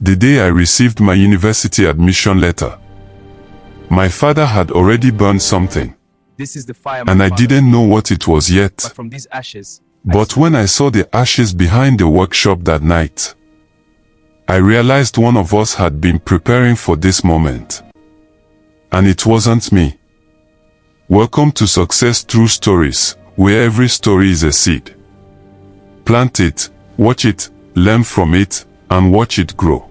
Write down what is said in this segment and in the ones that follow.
The day I received my university admission letter, my father had already burned something, and I didn't know what it was yet. But when I saw the ashes behind the workshop that night, I realized one of us had been preparing for this moment. And it wasn't me. Welcome to Success Through Stories, where every story is a seed. Plant it, watch it, learn from it, and watch it grow.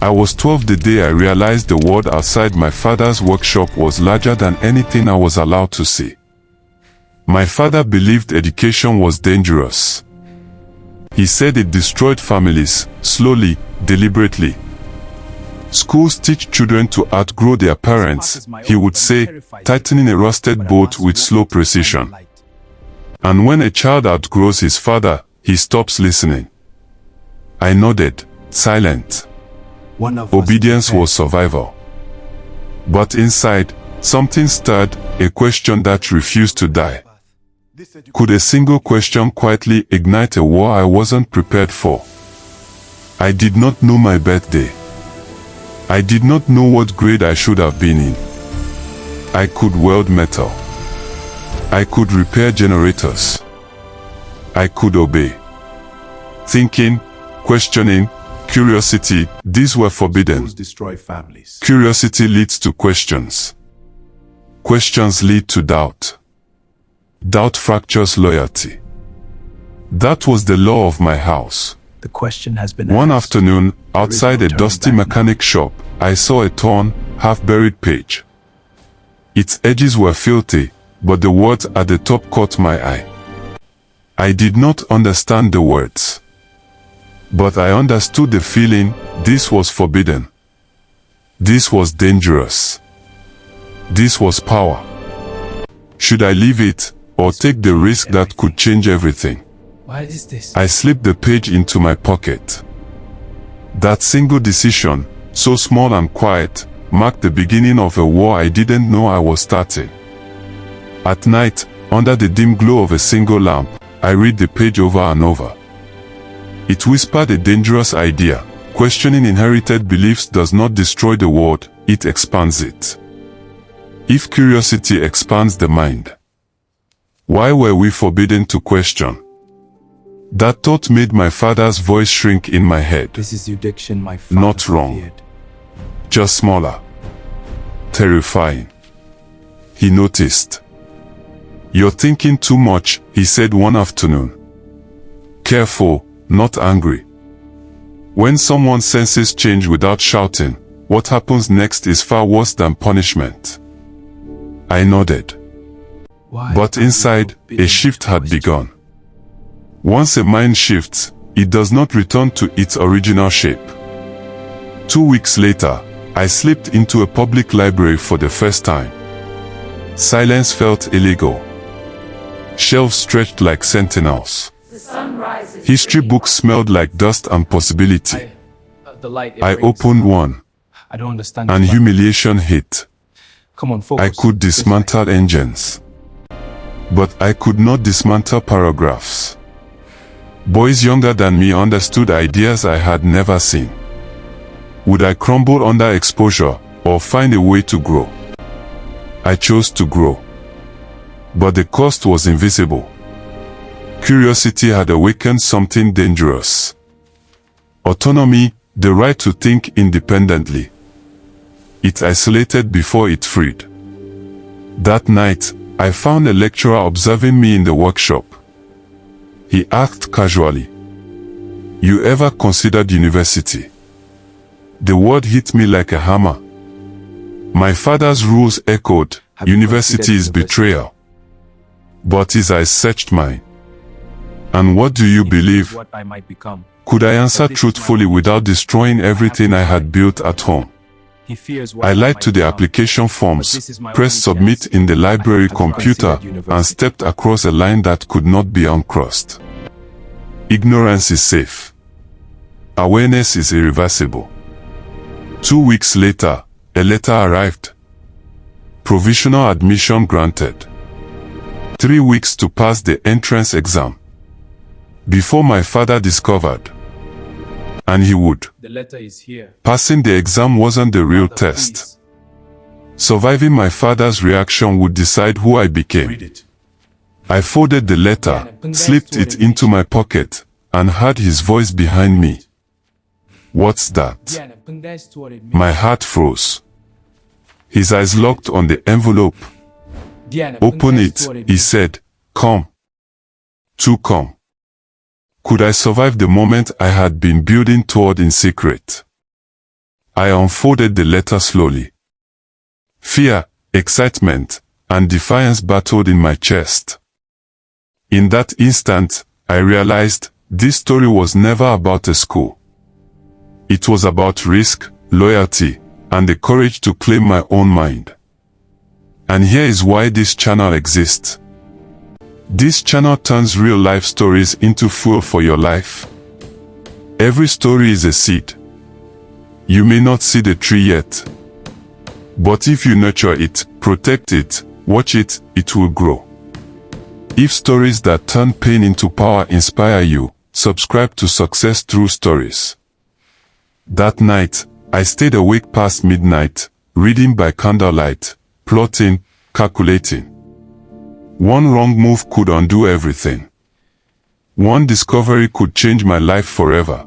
I was 12 the day I realized the world outside my father's workshop was larger than anything I was allowed to see. My father believed education was dangerous. He said it destroyed families, slowly, deliberately. Schools teach children to outgrow their parents, he would say, tightening a rusted bolt with slow precision. And when a child outgrows his father, he stops listening. I nodded, silent. Obedience was survival. But inside, something stirred, a question that refused to die. Could a single question quietly ignite a war I wasn't prepared for? I did not know my birthday. I did not know what grade I should have been in. I could weld metal. I could repair generators. I could obey. Thinking, questioning, curiosity, these were forbidden. Destroy families. Curiosity leads to questions. Questions lead to doubt. Doubt fractures loyalty. That was the law of my house. The question has been One asked. afternoon, outside a dusty mechanic shop, I saw a torn, half-buried page. Its edges were filthy, but the words at the top caught my eye. I did not understand the words. But I understood the feeling. This was forbidden. This was dangerous. This was power. Should I leave it, or take the risk that could change everything? Why is this? I slipped the page into my pocket. That single decision, so small and quiet, marked the beginning of a war I didn't know I was starting. At night, under the dim glow of a single lamp, I read the page over and over. It whispered a dangerous idea. Questioning inherited beliefs does not destroy the world, it expands it. If curiosity expands the mind, why were we forbidden to question? That thought made my father's voice shrink in my head. This is the addiction my father Not wrong. feared. Just smaller. Terrifying. He noticed. You're thinking too much, he said one afternoon. Careful, not angry. When someone senses change without shouting, what happens next is far worse than punishment. I nodded. Why But are we inside, forbidden a shift to had question? begun. Once a mind shifts, it does not return to its original shape. 2 weeks later, I slipped into a public library for the first time. Silence felt illegal. Shelves stretched like sentinels. History books smelled like dust and possibility. I opened one, I don't understand. and this, humiliation hit. Come on, focus. I could dismantle engines, but I could not dismantle paragraphs. Boys younger than me understood ideas I had never seen. Would I crumble under exposure, or find a way to grow? I chose to grow. But the cost was invisible. Curiosity had awakened something dangerous. Autonomy, the right to think independently. It isolated before it freed. That night, I found a lecturer observing me in the workshop. He asked casually, "You ever considered university?" The word hit me like a hammer. My father's rules echoed, Have you university considered is betrayal. But his eyes searched mine. And what do you This is believe? what I might become. Could I answer But this is my truthfully without destroying everything I had built at home? He fears what I lied might to the become. application But forms, this is my pressed only submit chance. in the library I have computer, considered university. and stepped across a line that could not be uncrossed. Ignorance is safe. Awareness is irreversible. 2 weeks later, a letter arrived. Provisional admission granted. 3 weeks to pass the entrance exam. Before my father discovered, And he would. The letter is here. Passing the exam wasn't the real Father, test. please. Surviving my father's reaction would decide who I became. Read it. I folded the letter, slipped it into my pocket, and heard his voice behind me. What's that? My heart froze. His eyes locked on the envelope. Open it, he said. Come. To come. Could I survive the moment I had been building toward in secret? I unfolded the letter slowly. Fear, excitement, and defiance battled in my chest. In that instant, I realized this story was never about a school. It was about risk, loyalty, and the courage to claim my own mind. And here is why this channel exists. This channel turns real-life stories into fuel for your life. Every story is a seed. You may not see the tree yet, but if you nurture it, protect it, watch it, it will grow. If stories that turn pain into power inspire you, subscribe to Success Through Stories. That night, I stayed awake past midnight, reading by candlelight, plotting, calculating. One wrong move could undo everything. One discovery could change my life forever.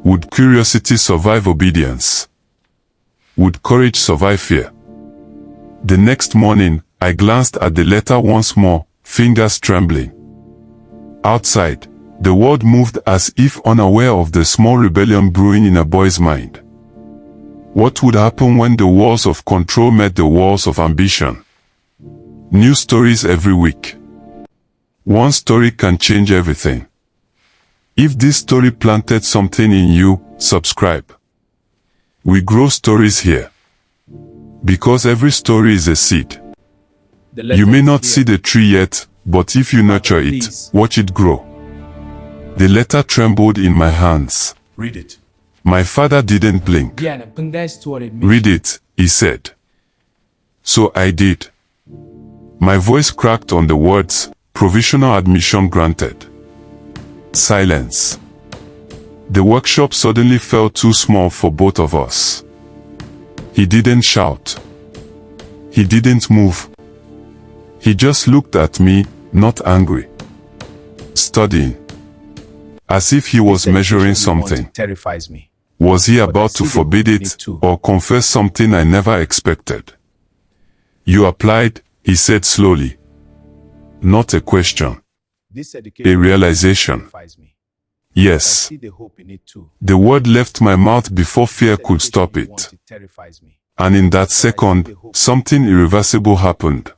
Would curiosity survive obedience? Would courage survive fear? The next morning, I glanced at the letter once more, fingers trembling. Outside, the world moved as if unaware of the small rebellion brewing in a boy's mind. What would happen when the walls of control met the walls of ambition? New stories every week. One story can change everything. If this story planted something in you, subscribe. We grow stories here. Because every story is a seed. You may not see the tree yet, but if you nurture it, watch it grow. The letter trembled in my hands. Read it. My father didn't blink. Read it, he said. So I did. My voice cracked on the words, provisional admission granted. Silence. The workshop suddenly felt too small for both of us. He didn't shout. He didn't move. He just looked at me, not angry. Studying. As if he was measuring something. Terrifies me. Was he about to forbid it or confess something I never expected? You applied, he said slowly. Not a question. A realization. Yes. The word left my mouth before fear could stop it. And in that second, something irreversible happened.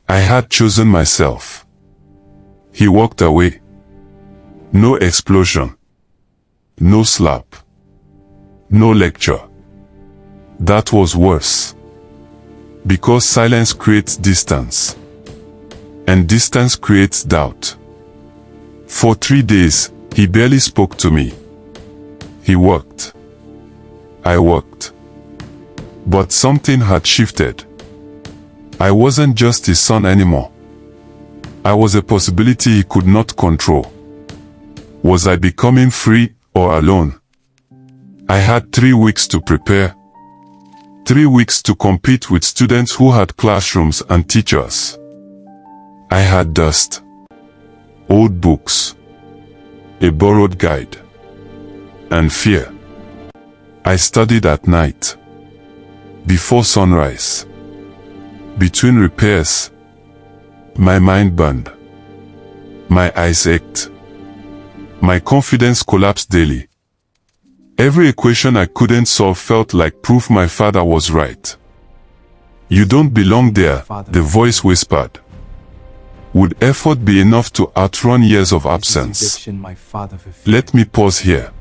I had chosen myself. He walked away. No explosion. No slap. No lecture. That was worse. Because silence creates distance. And distance creates doubt. For 3 days, he barely spoke to me. He worked. I worked. But something had shifted. I wasn't just his son anymore. I was a possibility he could not control. Was I becoming free or alone? I had 3 weeks to prepare. 3 weeks to compete with students who had classrooms and teachers. I had dust. Old books. A borrowed guide. And fear. I studied at night. Before sunrise. Between repairs. My mind burned. My eyes ached. My confidence collapsed daily. Every equation I couldn't solve felt like proof my father was right. You don't belong there, the voice whispered. Would effort be enough to outrun years of absence? Let me pause here.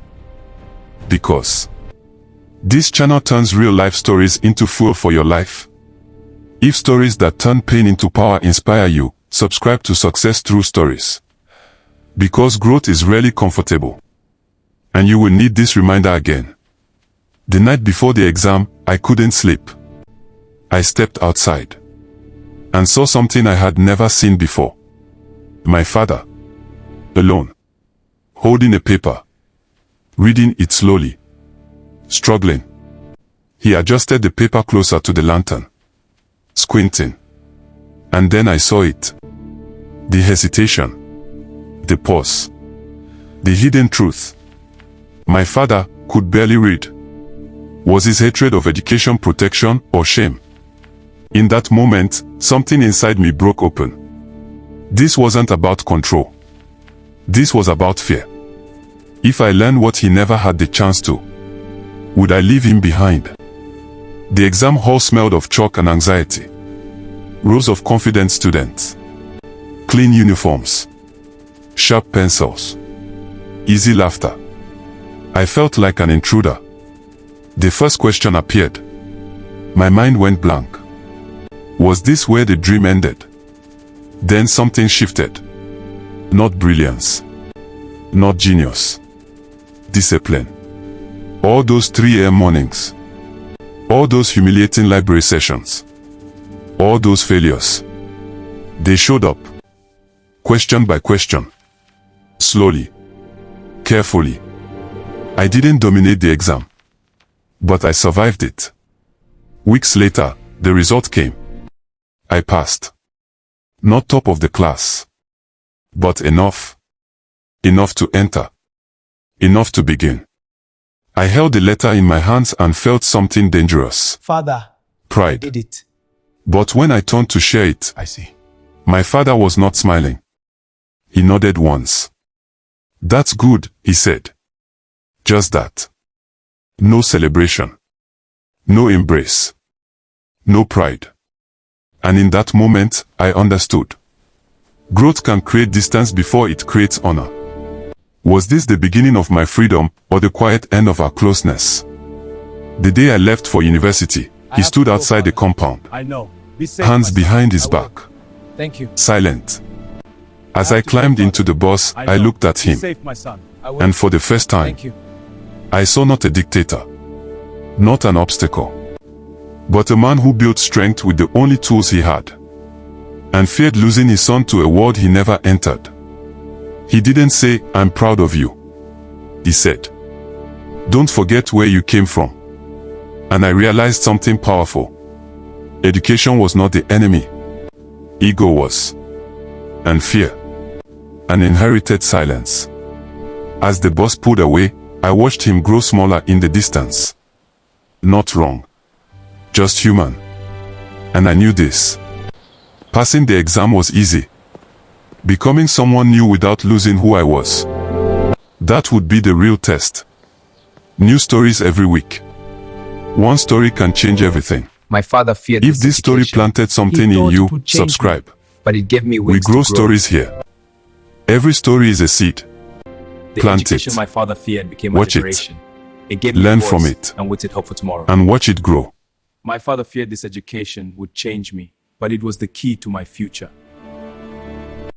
Because this channel turns real-life stories into fuel for your life. If stories that turn pain into power inspire you, subscribe to Success Through Stories. Because growth is rarely comfortable. And you will need this reminder again. The night before the exam, I couldn't sleep. I stepped outside and saw something I had never seen before. My father, alone, holding a paper. reading it slowly, struggling. He adjusted the paper closer to the lantern, squinting. And then I saw it. The hesitation, the pause, the hidden truth. My father could barely read. Was his hatred of education protection or shame? In that moment, something inside me broke open. This wasn't about control. This was about fear. If I learned what he never had the chance to, would I leave him behind? The exam hall smelled of chalk and anxiety. Rows of confident students. Clean uniforms. Sharp pencils. Easy laughter. I felt like an intruder. The first question appeared. My mind went blank. Was this where the dream ended? Then something shifted. Not brilliance. Not genius. Discipline. All those 3 a.m. mornings. All those humiliating library sessions. All those failures. They showed up. Question by question. Slowly. Carefully. I didn't dominate the exam. But I survived it. Weeks later, the result came. I passed. Not top of the class. But enough. Enough to enter. Enough to begin. I held the letter in my hands and felt something dangerous. Father, Pride. I did it. But when I turned to share it, I see. my father was not smiling. He nodded once. That's good, he said. Just that. No celebration. No embrace. No pride. And in that moment, I understood. Growth can create distance before it creates honor. Was this the beginning of my freedom or the quiet end of our closeness? The day I left for university, he stood outside the compound, I know. Be safe, hands my son. behind his I will. back, Thank you. silent. As I I have to climbed go, into the bus, I know. looked at Be him, safe, my son. I will. and for the first time, Thank you. I saw not a dictator, not an obstacle, but a man who built strength with the only tools he had, and feared losing his son to a world he never entered. He didn't say, I'm proud of you. He said, don't forget where you came from. And I realized something powerful. Education was not the enemy. Ego was. And fear. An inherited silence. As the bus pulled away, I watched him grow smaller in the distance. Not wrong. Just human. And I knew this. Passing the exam was easy. Becoming someone new without losing who I was. That would be the real test. New stories every week. One story can change everything. My father feared If this story education, planted something He in thought you, it would change me. subscribe. but it gave me We wings grow to grow. stories here. Every story is a seed. The Plant education it. my father feared became Watch a it. liberation. It gave me Learn voice from it. and with it hope for tomorrow. And watch it grow. My father feared this education would change me, but it was the key to my future.